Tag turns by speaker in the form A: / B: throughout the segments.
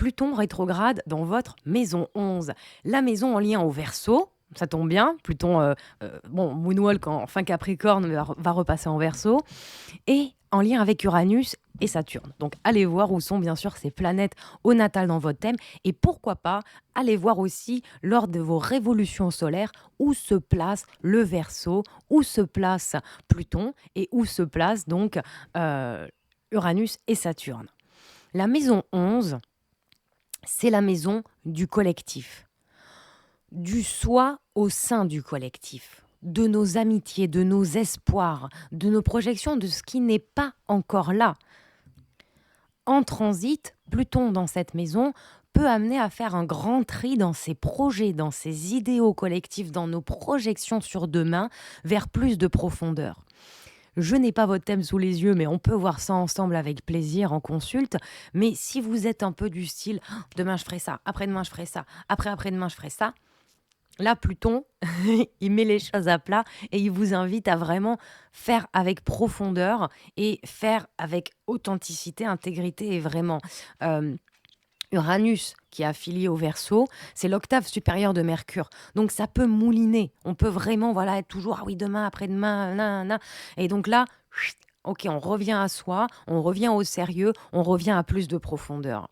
A: Pluton rétrograde dans votre maison 11. La maison en lien au Verseau, ça tombe bien. Pluton, bon, Moonwalk en fin Capricorne va repasser en Verseau. Et en lien avec Uranus et Saturne. Donc allez voir où sont bien sûr ces planètes au natal dans votre thème. Et pourquoi pas, allez voir aussi lors de vos révolutions solaires où se place le Verseau, où se place Pluton et où se place donc euh, Uranus et Saturne. La maison 11, c'est la maison du collectif, du soi au sein du collectif, de nos amitiés, de nos espoirs, de nos projections, de ce qui n'est pas encore là. En transit, Pluton dans cette maison peut amener à faire un grand tri dans ses projets, dans ses idéaux collectifs, dans nos projections sur demain, vers plus de profondeur. Je n'ai pas votre thème sous les yeux, mais on peut voir ça ensemble avec plaisir en consulte. Mais si vous êtes un peu du style « demain je ferai ça, après-demain je ferai ça, après-après-demain je ferai ça », là, Pluton, il met les choses à plat et il vous invite à vraiment faire avec profondeur et faire avec authenticité, intégrité et vraiment. Euh, Uranus, qui est affilié au Verseau, c'est l'octave supérieure de Mercure. Donc ça peut mouliner. On peut vraiment voilà, être toujours, ah oui, demain, après-demain, nan. Et donc là, chut, ok, on revient à soi, on revient au sérieux, on revient à plus de profondeur.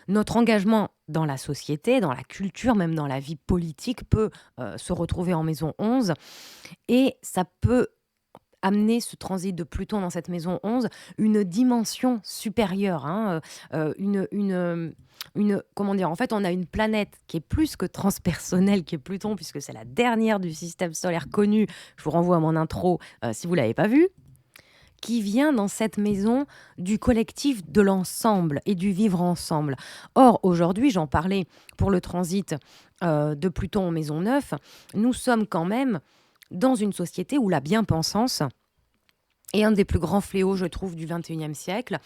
A: Notre engagement dans la société, dans la culture, même dans la vie politique, peut se retrouver en maison 11 et ça peut amener ce transit de Pluton dans cette maison 11 une dimension supérieure, hein, comment dire, en fait, on a une planète qui est plus que transpersonnelle, qui est Pluton, puisque c'est la dernière du système solaire connu. Je vous renvoie à mon intro si vous ne l'avez pas vue, qui vient dans cette maison du collectif, de l'ensemble et du vivre ensemble. Or, aujourd'hui, j'en parlais pour le transit de Pluton en maison 9, nous sommes quand même dans une société où la bien-pensance est un des plus grands fléaux, je trouve, du 21e siècle,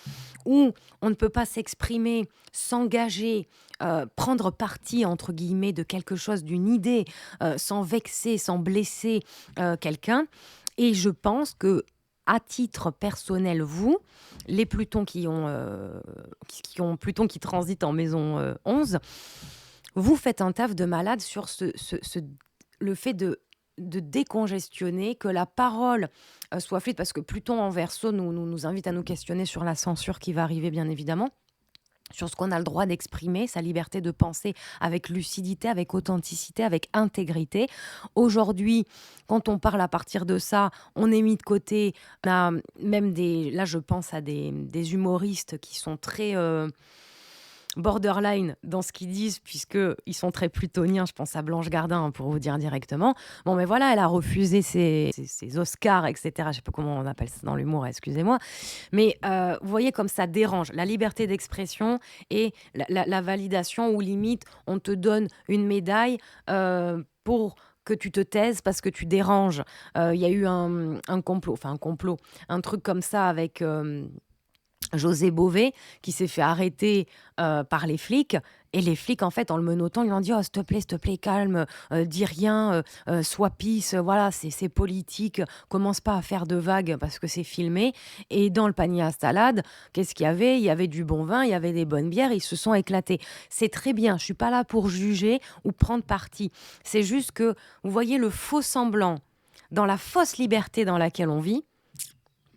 A: où on ne peut pas s'exprimer, s'engager, prendre parti, entre guillemets, de quelque chose, d'une idée, sans vexer, sans blesser quelqu'un. Et je pense que à titre personnel, vous, les Plutons qui ont Pluton qui transite en maison 11, vous faites un taf de malade sur le fait de décongestionner, que la parole soit fluide, parce que Pluton en Verseau nous invite à nous questionner sur la censure qui va arriver, bien évidemment, sur ce qu'on a le droit d'exprimer, sa liberté de penser avec lucidité, avec authenticité, avec intégrité. Aujourd'hui, quand on parle à partir de ça, on est mis de côté. On a même là je pense à des humoristes qui sont très borderline dans ce qu'ils disent, puisqu'ils sont très plutoniens. Je pense à Blanche Gardin, hein, pour vous dire directement. Bon, mais voilà, elle a refusé ses Oscars, etc. Je ne sais pas comment on appelle ça dans l'humour, excusez-moi. Mais vous voyez comme ça dérange. La liberté d'expression et la validation, où limite, on te donne une médaille pour que tu te taises parce que tu déranges. Il y a eu un complot, un truc comme ça avec José Bové, qui s'est fait arrêter par les flics. Et les flics, en fait, en le menottant, ils lui ont dit « Oh, s'il te plaît, calme, dis rien, sois peace, voilà, c'est politique, commence pas à faire de vagues parce que c'est filmé. » Et dans le panier à salade, qu'est-ce qu'il y avait ? Il y avait du bon vin, il y avait des bonnes bières, ils se sont éclatés. C'est très bien, je suis pas là pour juger ou prendre parti. C'est juste que, vous voyez le faux semblant, dans la fausse liberté dans laquelle on vit,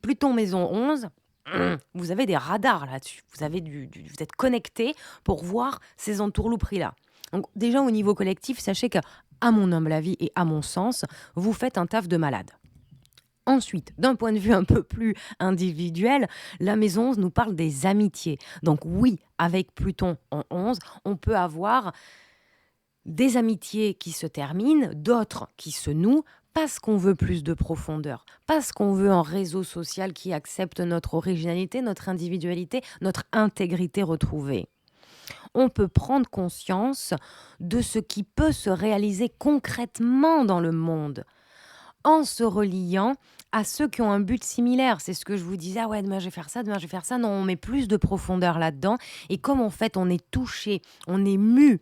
A: Pluton maison 11, vous avez des radars là-dessus. Vous êtes connectés pour voir ces entourlouperies-là. Donc déjà au niveau collectif, sachez que, à mon humble avis et à mon sens, vous faites un taf de malade. Ensuite, d'un point de vue un peu plus individuel, la maison 11 nous parle des amitiés. Donc oui, avec Pluton en 11, on peut avoir des amitiés qui se terminent, d'autres qui se nouent, parce qu'on veut plus de profondeur, parce qu'on veut un réseau social qui accepte notre originalité, notre individualité, notre intégrité retrouvée. On peut prendre conscience de ce qui peut se réaliser concrètement dans le monde en se reliant à ceux qui ont un but similaire. C'est ce que je vous disais, ah ouais, demain je vais faire ça, demain je vais faire ça. Non, on met plus de profondeur là-dedans. Et comme en fait on est touché, on est mu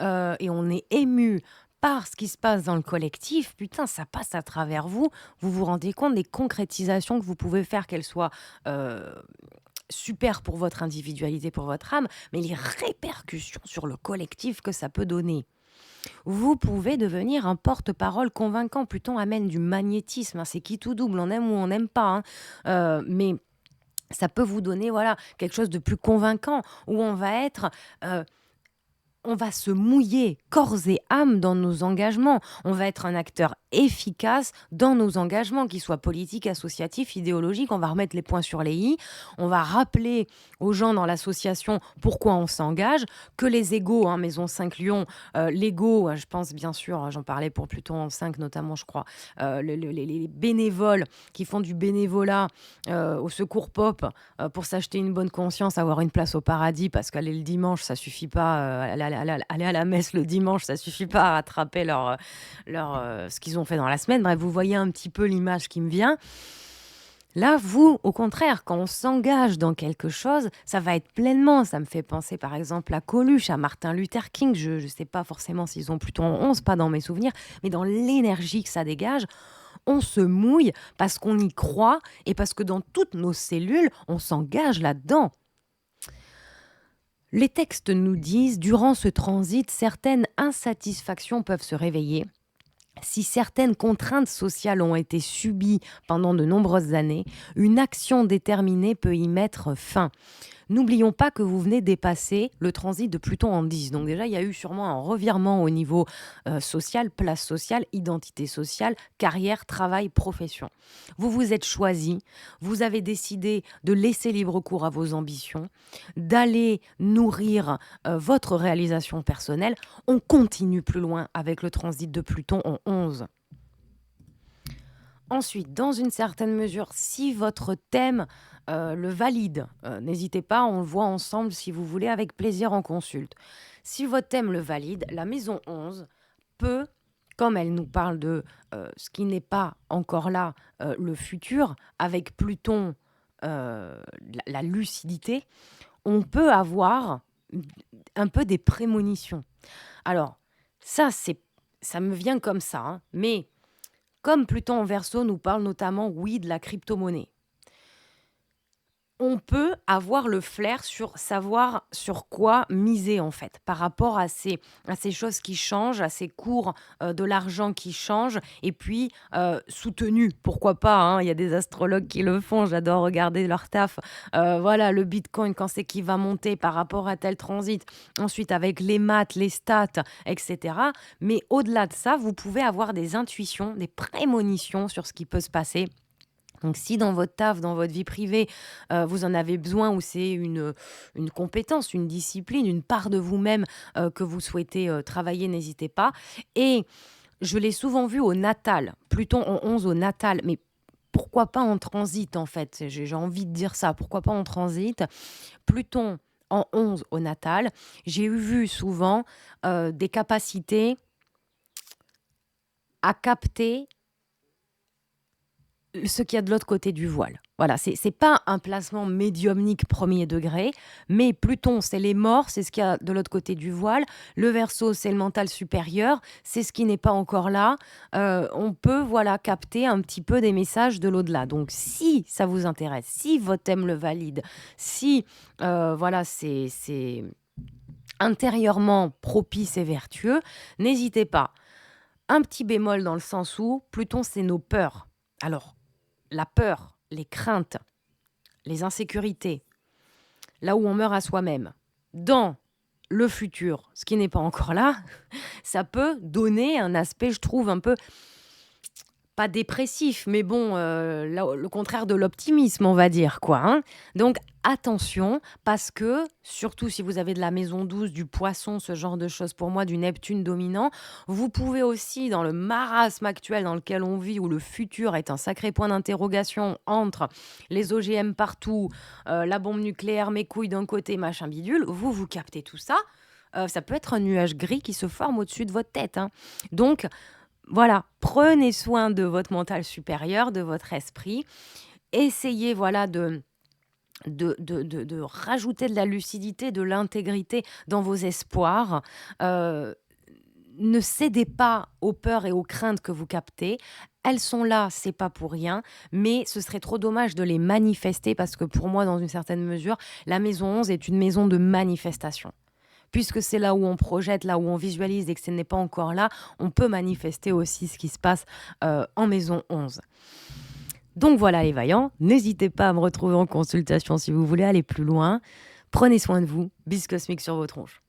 A: et on est ému par ce qui se passe dans le collectif, putain, ça passe à travers vous. Vous vous rendez compte des concrétisations que vous pouvez faire, qu'elles soient super pour votre individualité, pour votre âme, mais les répercussions sur le collectif que ça peut donner. Vous pouvez devenir un porte-parole convaincant. Pluton amène du magnétisme, hein, c'est qui tout double, on aime ou on n'aime pas, hein. Mais ça peut vous donner voilà, quelque chose de plus convaincant, où euh, on va se mouiller corps et âme dans nos engagements. On va être un acteur efficace dans nos engagements, qu'ils soient politiques, associatifs, idéologiques. On va remettre les points sur les i. On va rappeler aux gens dans l'association pourquoi on s'engage, que les égos, hein, Maison 5 Lyon, l'ego, je pense bien sûr, j'en parlais pour Pluton en 5 notamment, je crois, les bénévoles qui font du bénévolat au secours pop pour s'acheter une bonne conscience, avoir une place au paradis, parce qu'aller le dimanche, ça suffit pas, aller à la messe le dimanche, ça suffit pas à rattraper ce qu'ils ont fait dans la semaine. Bref, vous voyez un petit peu l'image qui me vient. Là, vous, au contraire, quand on s'engage dans quelque chose, ça va être pleinement. Ça me fait penser, par exemple, à Coluche, à Martin Luther King. Je ne sais pas forcément s'ils ont plutôt en 11, pas dans mes souvenirs, mais dans l'énergie que ça dégage, on se mouille parce qu'on y croit et parce que dans toutes nos cellules, on s'engage là-dedans. Les textes nous disent, durant ce transit, certaines insatisfactions peuvent se réveiller. Si certaines contraintes sociales ont été subies pendant de nombreuses années, une action déterminée peut y mettre fin. N'oublions pas que vous venez dépasser le transit de Pluton en 10. Donc déjà, il y a eu sûrement un revirement au niveau social, place sociale, identité sociale, carrière, travail, profession. Vous vous êtes choisi, vous avez décidé de laisser libre cours à vos ambitions, d'aller nourrir votre réalisation personnelle. On continue plus loin avec le transit de Pluton en 11. Ensuite, dans une certaine mesure, si votre thème le valide, n'hésitez pas, on le voit ensemble si vous voulez, avec plaisir en consulte. Si votre thème le valide, la maison 11 peut, comme elle nous parle de ce qui n'est pas encore là, le futur, avec Pluton, la lucidité, on peut avoir un peu des prémonitions. Alors, ça me vient comme ça, hein, mais comme Pluton en Verseau nous parle notamment, oui, de la crypto-monnaie, on peut avoir le flair sur savoir sur quoi miser en fait, par rapport à ces choses qui changent, à ces cours de l'argent qui changent, et puis soutenus, pourquoi pas, hein, il y a des astrologues qui le font, j'adore regarder leur taf. Voilà, le Bitcoin, quand c'est qu'il va monter par rapport à tel transit, ensuite avec les maths, les stats, etc. Mais au-delà de ça, vous pouvez avoir des intuitions, des prémonitions sur ce qui peut se passer. Donc si dans votre taf, dans votre vie privée, vous en avez besoin, ou c'est une compétence, une discipline, une part de vous-même que vous souhaitez travailler, n'hésitez pas. Et je l'ai souvent vu au natal, Pluton en 11 au natal, mais pourquoi pas en transit en fait? J'ai envie de dire ça, pourquoi pas en transit? Pluton en 11 au natal, j'ai vu souvent des capacités à capter ce qu'il y a de l'autre côté du voile. Voilà, c'est pas un placement médiumnique premier degré, mais Pluton, c'est les morts, c'est ce qu'il y a de l'autre côté du voile. Le Verseau, c'est le mental supérieur, c'est ce qui n'est pas encore là. On peut voilà capter un petit peu des messages de l'au-delà. Donc, si ça vous intéresse, si votre thème le valide, si voilà, c'est intérieurement propice et vertueux, n'hésitez pas. Un petit bémol dans le sens où Pluton, c'est nos peurs. Alors, la peur, les craintes, les insécurités, là où on meurt à soi-même, dans le futur, ce qui n'est pas encore là, ça peut donner un aspect, je trouve, un peu pas dépressif, mais bon, le contraire de l'optimisme, on va dire, quoi, hein. Donc, attention, parce que, surtout si vous avez de la maison 12, du poisson, ce genre de choses, pour moi, du Neptune dominant, vous pouvez aussi, dans le marasme actuel dans lequel on vit, où le futur est un sacré point d'interrogation entre les OGM partout, la bombe nucléaire, mes couilles d'un côté, machin bidule, vous captez tout ça, ça peut être un nuage gris qui se forme au-dessus de votre tête, hein. Donc, voilà, prenez soin de votre mental supérieur, de votre esprit. Essayez voilà de rajouter de la lucidité, de l'intégrité dans vos espoirs. ne cédez pas aux peurs et aux craintes que vous captez. Elles sont là, c'est pas pour rien, mais ce serait trop dommage de les manifester parce que pour moi, dans une certaine mesure, la maison 11 est une maison de manifestation. Puisque c'est là où on projette, là où on visualise et que ce n'est pas encore là, on peut manifester aussi ce qui se passe en maison 11. Donc voilà les vaillants, n'hésitez pas à me retrouver en consultation si vous voulez aller plus loin. Prenez soin de vous, bis cosmique sur vos tronches.